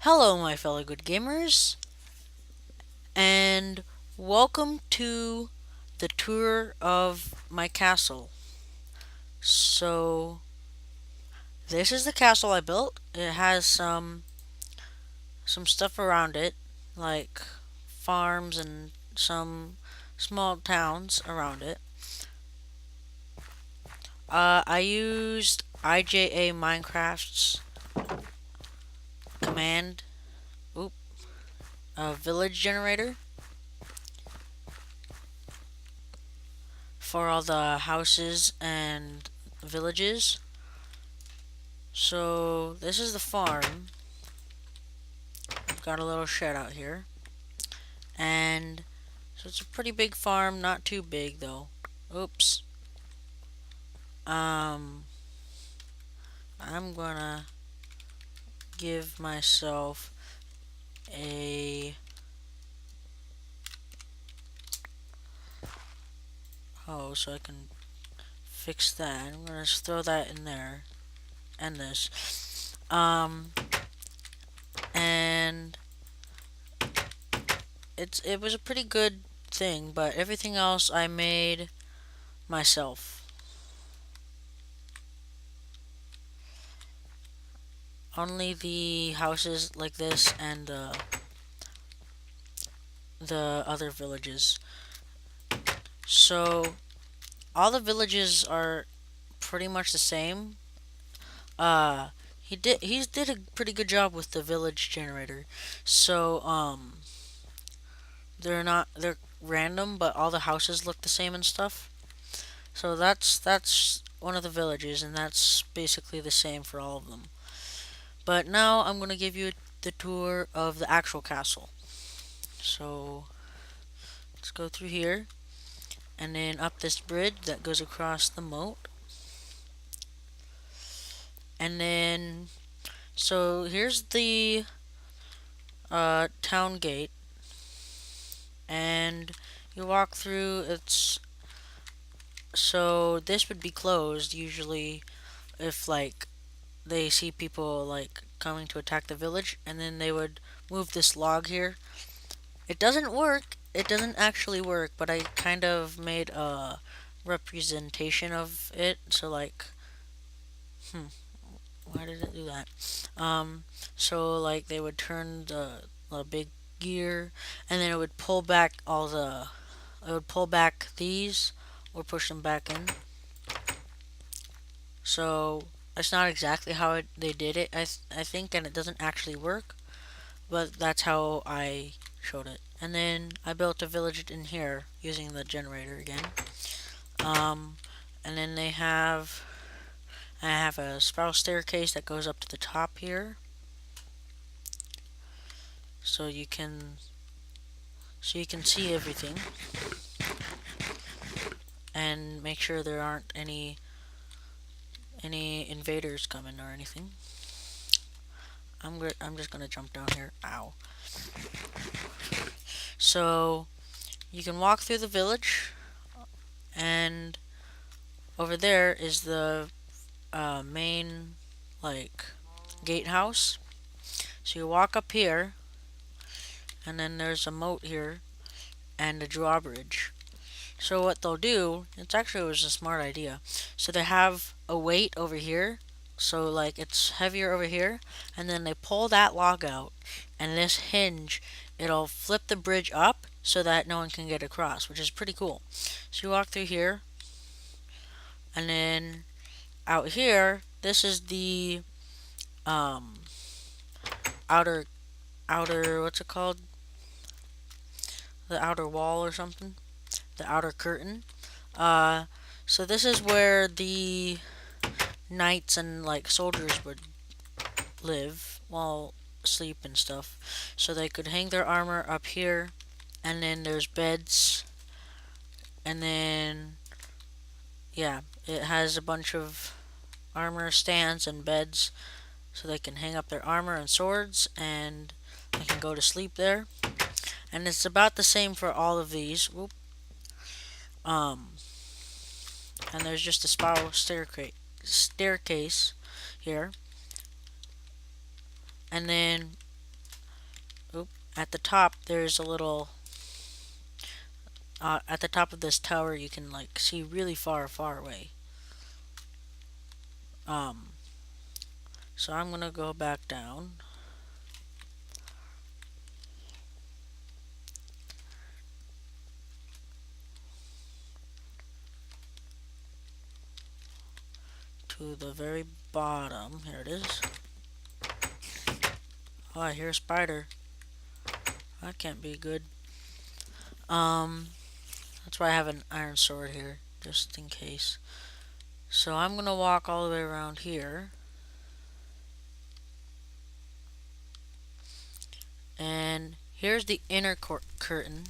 Hello, my fellow good gamers, and welcome to the tour of my castle. So, this is the castle I built. It has some stuff around it, like farms and some small towns around it. I used IJA Minecraft's command, oop, village generator for all the houses and villages. So this is the farm. I've got a little shed out here. And so it's a pretty big farm, not too big though. Oops. Um I'm gonna give myself a so I can fix that. I'm gonna just throw that in there and this. And it was a pretty good thing, but everything else I made myself. Only the houses like this and the other villages. So all the villages are pretty much the same. He did a pretty good job with the village generator. So they're random, but all the houses look the same and stuff. So that's one of the villages, and that's basically the same for all of them. But now I'm gonna give you the tour of the actual castle. So let's go through here, and then up this bridge that goes across the moat. And then, so here's the town gate, and you walk through. So this would be closed usually if like they see people like coming to attack the village, and then they would move this log here. It doesn't work. It doesn't actually work, but I kind of made a representation of it. So like, why did it do that? So like they would turn the big gear, and then it would pull back it would pull back these or push them back in. So it's not exactly how they did it, I think, and it doesn't actually work, but that's how I showed it. And then I built a village in here using the generator again. Um, and then I have a spiral staircase that goes up to the top here, so you can see everything and make sure there aren't any invaders coming or anything. I'm just gonna jump down here. Ow. So you can walk through the village, and over there is the main like gatehouse. So you walk up here, and then there's a moat here and a drawbridge. So what they'll do, it was a smart idea. So they have a weight over here, so like it's heavier over here, and then they pull that log out, and this hinge, it'll flip the bridge up so that no one can get across, which is pretty cool. So you walk through here, and then out here, this is the um outer what's it called? The outer wall or something? The outer curtain. Uh, so this is where the knights and like soldiers would live while asleep and stuff. So they could hang their armor up here, and then there's beds, and then yeah, it has a bunch of armor stands and beds, so they can hang up their armor and swords, and they can go to sleep there. And it's about the same for all of these. Whoop. Um, and there's just a spiral staircase here, and then at the top there's a little at the top of this tower you can like see really far away. Um, so I'm gonna go back down. To the very bottom. Here it is. Oh, I hear a spider. That can't be good. Um, that's why I have an iron sword here, just in case. So I'm gonna walk all the way around here. And here's the inner curtain.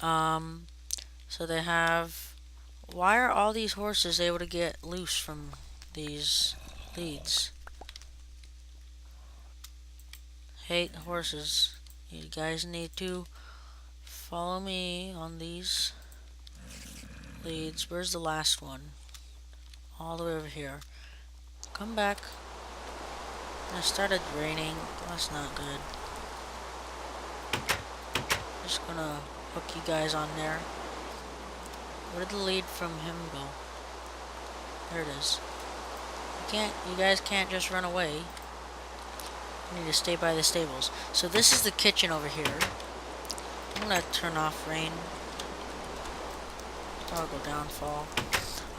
Um, so they have. Why are all these horses able to get loose from these leads? Hate horses. You guys need to follow me on these leads. Where's the last one? All the way over here. Come back. It started raining. That's not good. Just gonna hook you guys on there. Where did the lead from him go? There it is. You guys can't just run away. You need to stay by the stables. So this is the kitchen over here. I'm gonna turn off rain. Toggle downfall.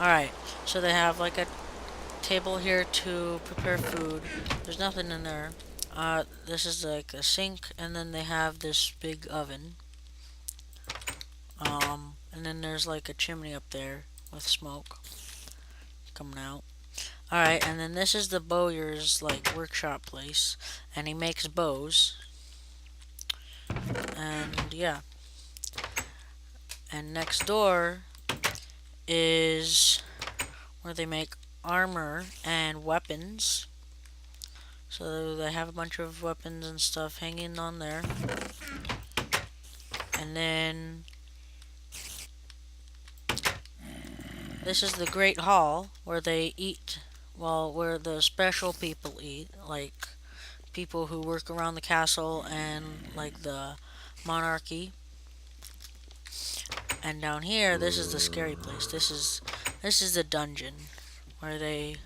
Alright, so they have like a table here to prepare food. There's nothing in there. This is like a sink, and then they have this big oven. And then there's like a chimney up there with smoke coming out. Alright, and then this is the bowyer's like workshop place, and he makes bows. And yeah. And next door is where they make armor and weapons. So they have a bunch of weapons and stuff hanging on there. And then this is the Great Hall where they eat, well, where the special people eat, like people who work around the castle and like the monarchy. And down here, this is the scary place. This is the dungeon where they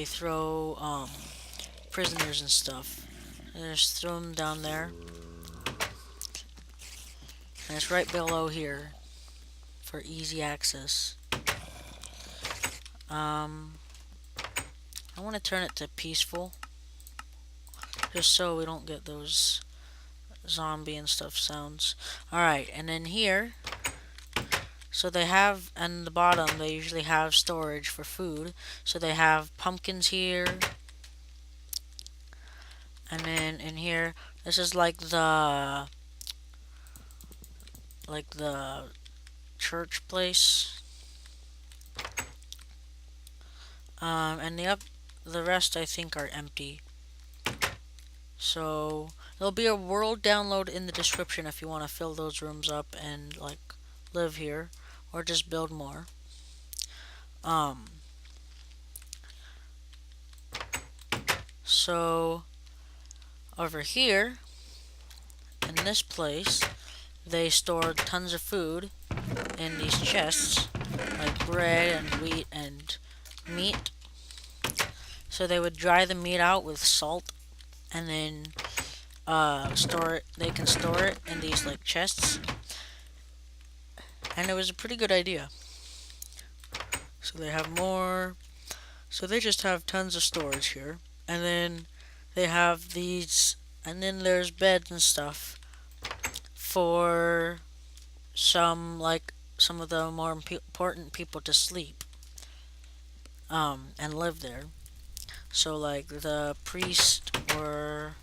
throw prisoners and stuff. And just throw them down there. And it's right below here for easy access. I want to turn it to peaceful, just so we don't get those zombie and stuff sounds. Alright, and then here, so they have, on the bottom, they usually have storage for food. So they have pumpkins here. And then in here, this is like the church place. And the rest I think are empty. So there'll be a world download in the description if you want to fill those rooms up and like live here or just build more. So over here in this place they stored tons of food in these chests, like bread and wheat and meat. So they would dry the meat out with salt and then store it. They can store it in these like chests, and it was a pretty good idea. So they have more. So they just have tons of storage here, and then they have these, and then there's beds and stuff for some of the more important people to sleep and live there. So like the priest or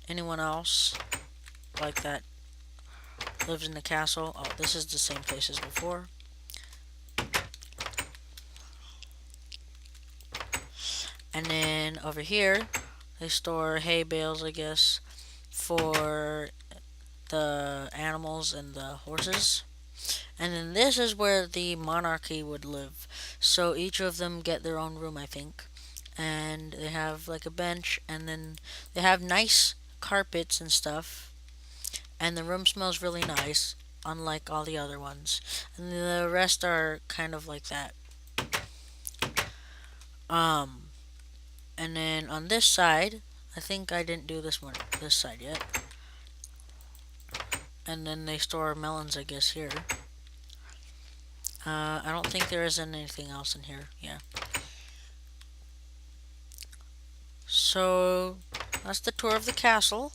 anyone else like that lives in the castle. Oh, this is the same place as before. And then over here they store hay bales, I guess, for the animals and the horses. And then this is where the monarchy would live. So each of them get their own room, I think. and they have like a bench, and then they have nice carpets and stuff, and the room smells really nice, unlike all the other ones. And the rest are kind of like that. Um, and then on this side, I think I didn't do this side yet. And then they store melons, I guess, here. I don't think there is anything else in here. Yeah. So that's the tour of the castle.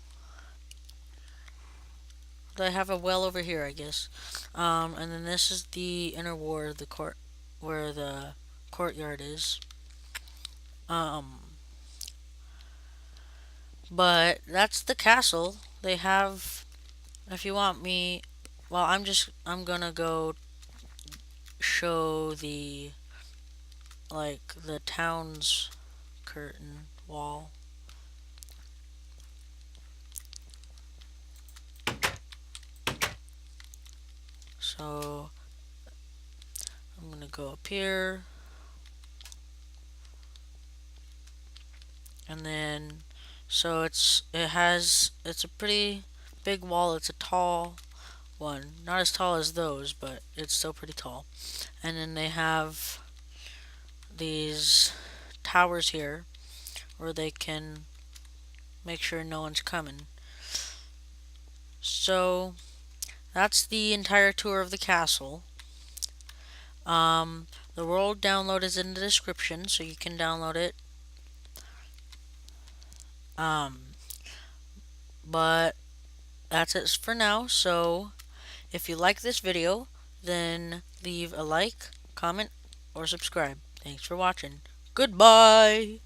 They have a well over here, I guess. And then this is the inner ward, the court, where the courtyard is. Um, but that's the castle. They have, if you want me, well, I'm gonna go show the town's curtain wall. So I'm gonna go up here, and then it's a pretty big wall. It's a tall one, not as tall as those, but it's still pretty tall. And then they have these towers here where they can make sure no one's coming. So that's the entire tour of the castle. Um, the world download is in the description, so you can download it. Um, but that's it for now. So if you like this video, then leave a like, comment, or subscribe. Thanks for watching. Goodbye!